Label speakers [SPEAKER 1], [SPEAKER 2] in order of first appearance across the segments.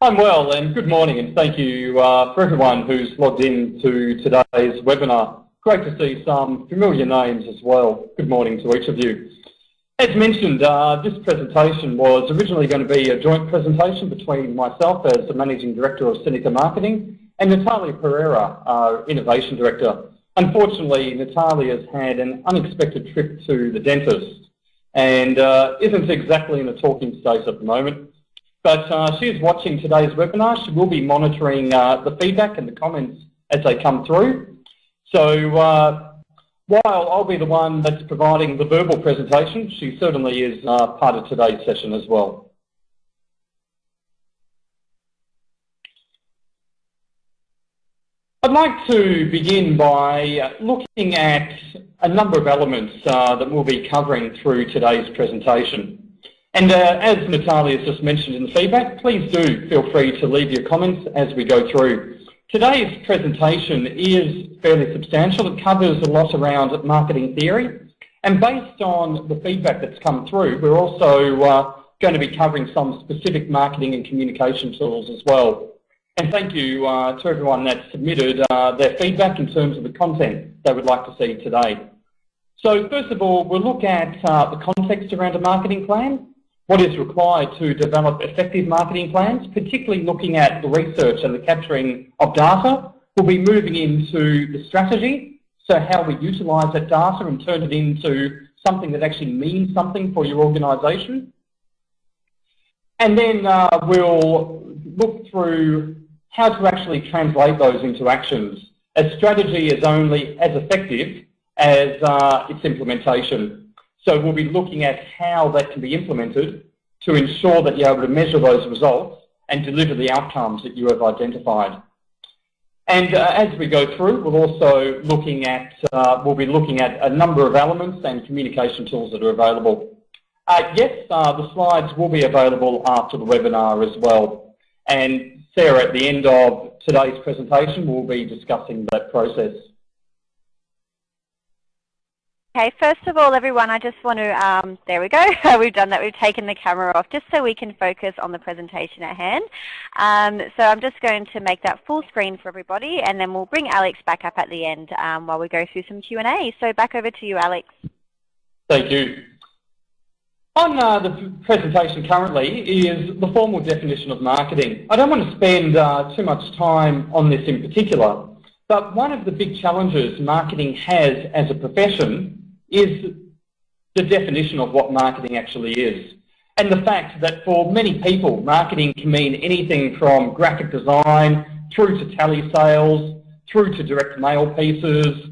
[SPEAKER 1] I'm well, and good morning, and thank you for everyone who's logged in to today's webinar. Great to see some familiar names as well. Good morning to each of you. As mentioned, this presentation was originally going to be a joint presentation between myself as the Managing Director of Seneca Marketing and Natalia Pereira, our Innovation Director. Unfortunately, Natalia's had an unexpected trip to the dentist and isn't exactly in a talking state at the moment. But she is watching today's webinar. She will be monitoring the feedback and the comments as they come through. So while I'll be the one that's providing the verbal presentation, she certainly is part of today's session as well. I'd like to begin by looking at a number of elements that we'll be covering through today's presentation. And as Natalia has just mentioned in the feedback, please do feel free to leave your comments as we go through. Today's presentation is fairly substantial. It covers a lot around marketing theory. And based on the feedback that's come through, we're also going to be covering some specific marketing and communication tools as well. And thank you to everyone that submitted their feedback in terms of the content they would like to see today. So first of all, we'll look at the context around a marketing plan. What is required to develop effective marketing plans, particularly looking at the research and the capturing of data. We'll be moving into the strategy, so how we utilise that data and turn it into something that actually means something for your organisation. And then we'll look through how to actually translate those into actions. A strategy is only as effective as its implementation. So we'll be looking at how that can be implemented to ensure that you're able to measure those results and deliver the outcomes that you have identified. And as we go through, we'll also looking at we'll be looking at a number of elements and communication tools that are available. Yes, the slides will be available after the webinar as well. And Sarah, at the end of today's presentation, will be discussing that process.
[SPEAKER 2] Okay, first of all, everyone, I just want to, there we go, we've done that, we've taken the camera off just so we can focus on the presentation at hand. So I'm just going to make that full screen for everybody, and then we'll bring Alex back up at the end while we go through some Q&A. So back over to you, Alex.
[SPEAKER 1] Thank you. On the presentation currently is the formal definition of marketing. I don't want to spend too much time on this in particular, but one of the big challenges marketing has as a profession is the definition of what marketing actually is. And the fact that for many people, marketing can mean anything from graphic design, through to telesales, through to direct mail pieces,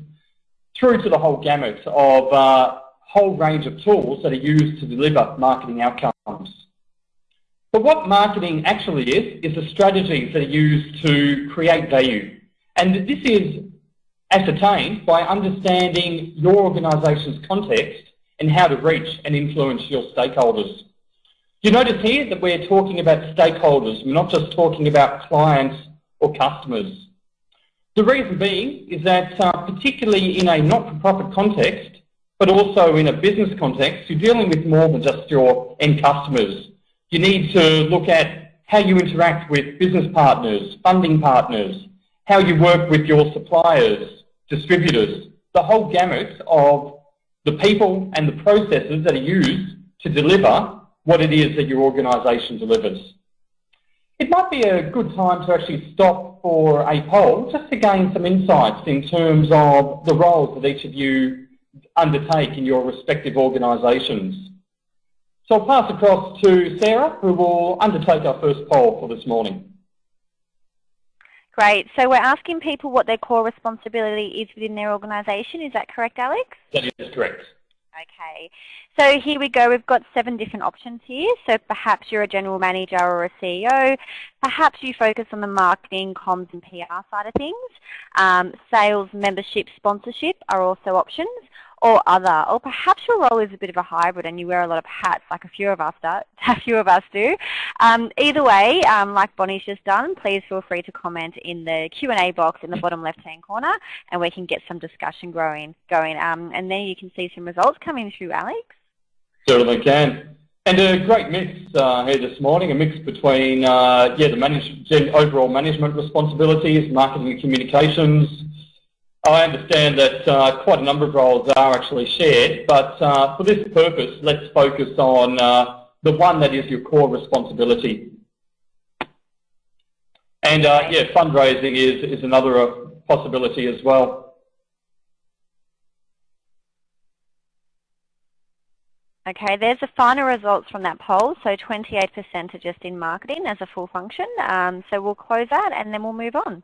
[SPEAKER 1] through to the whole gamut of a whole range of tools that are used to deliver marketing outcomes. But what marketing actually is the strategies that are used to create value. And this is ascertained by understanding your organisation's context and how to reach and influence your stakeholders. You notice here that we're talking about stakeholders. We're not just talking about clients or customers. The reason being is that particularly in a not-for-profit context, but also in a business context, you're dealing with more than just your end customers. You need to look at how you interact with business partners, funding partners, how you work with your suppliers, distributors, the whole gamut of the people and the processes that are used to deliver what it is that your organisation delivers. It might be a good time to actually stop for a poll just to gain some insights in terms of the roles that each of you undertake in your respective organisations. So I'll pass across to Sarah, who will undertake our first poll for this morning.
[SPEAKER 2] Great. So we're asking people what their core responsibility is within their organisation. Is that correct, Alex?
[SPEAKER 1] That is correct.
[SPEAKER 2] Okay. So here we go. We've got 7 different options here. So perhaps you're a general manager or a CEO. Perhaps you focus on the marketing, comms and PR side of things. Sales, membership, sponsorship are also options. Or other, or perhaps your role is a bit of a hybrid and you wear a lot of hats like a few of us do. Either way, like Bonnie's just done, please feel free to comment in the Q&A box in the bottom left-hand corner and we can get some discussion going. And then you can see some results coming through, Alex.
[SPEAKER 1] Certainly can. And a great mix here this morning, a mix between the overall management responsibilities, marketing and communications. I understand that quite a number of roles are actually shared, but for this purpose, let's focus on the one that is your core responsibility. And fundraising is another possibility as well.
[SPEAKER 2] Okay, there's the final results from that poll. So 28% are just in marketing as a full function. So we'll close that and then we'll move on.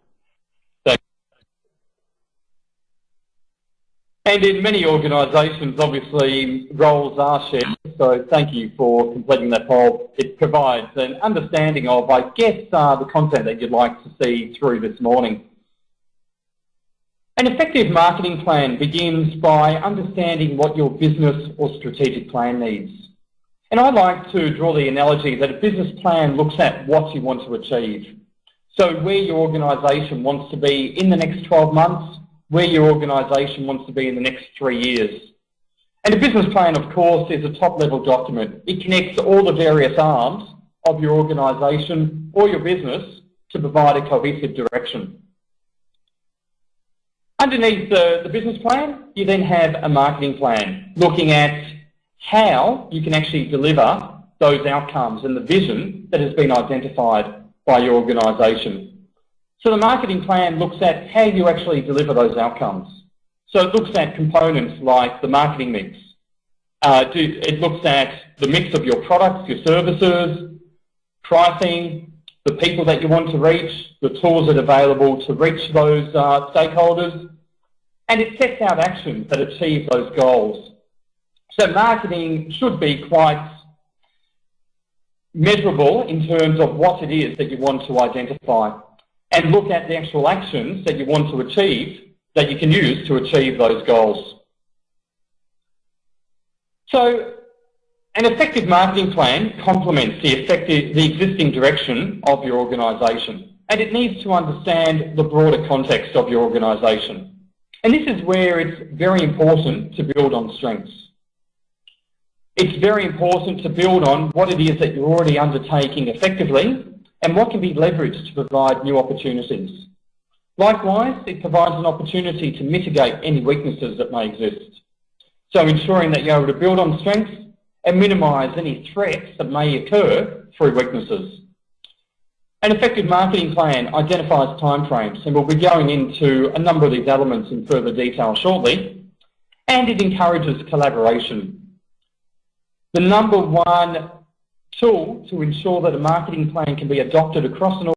[SPEAKER 1] And in many organisations, obviously, roles are shared. So thank you for completing that poll. It provides an understanding of, I guess, the content that you'd like to see through this morning. An effective marketing plan begins by understanding what your business or strategic plan needs. And I like to draw the analogy that a business plan looks at what you want to achieve. So where your organisation wants to be in the next 12 months, where your organisation wants to be in the next 3 years. And a business plan, of course, is a top-level document. It connects all the various arms of your organisation or your business to provide a cohesive direction. Underneath the business plan, you then have a marketing plan, looking at how you can actually deliver those outcomes and the vision that has been identified by your organisation. So the marketing plan looks at how you actually deliver those outcomes. So it looks at components like the marketing mix. It looks at the mix of your products, your services, pricing, the people that you want to reach, the tools that are available to reach those stakeholders, and it sets out actions that achieve those goals. So marketing should be quite measurable in terms of what it is that you want to identify and look at the actual actions that you want to achieve that you can use to achieve those goals. So an effective marketing plan complements the existing direction of your organisation, and it needs to understand the broader context of your organisation. And this is where it's very important to build on strengths. It's very important to build on what it is that you're already undertaking effectively and what can be leveraged to provide new opportunities. Likewise, it provides an opportunity to mitigate any weaknesses that may exist. So ensuring that you're able to build on strengths and minimise any threats that may occur through weaknesses. An effective marketing plan identifies timeframes, and we'll be going into a number of these elements in further detail shortly, and it encourages collaboration. The number one tool to ensure that a marketing plan can be adopted across an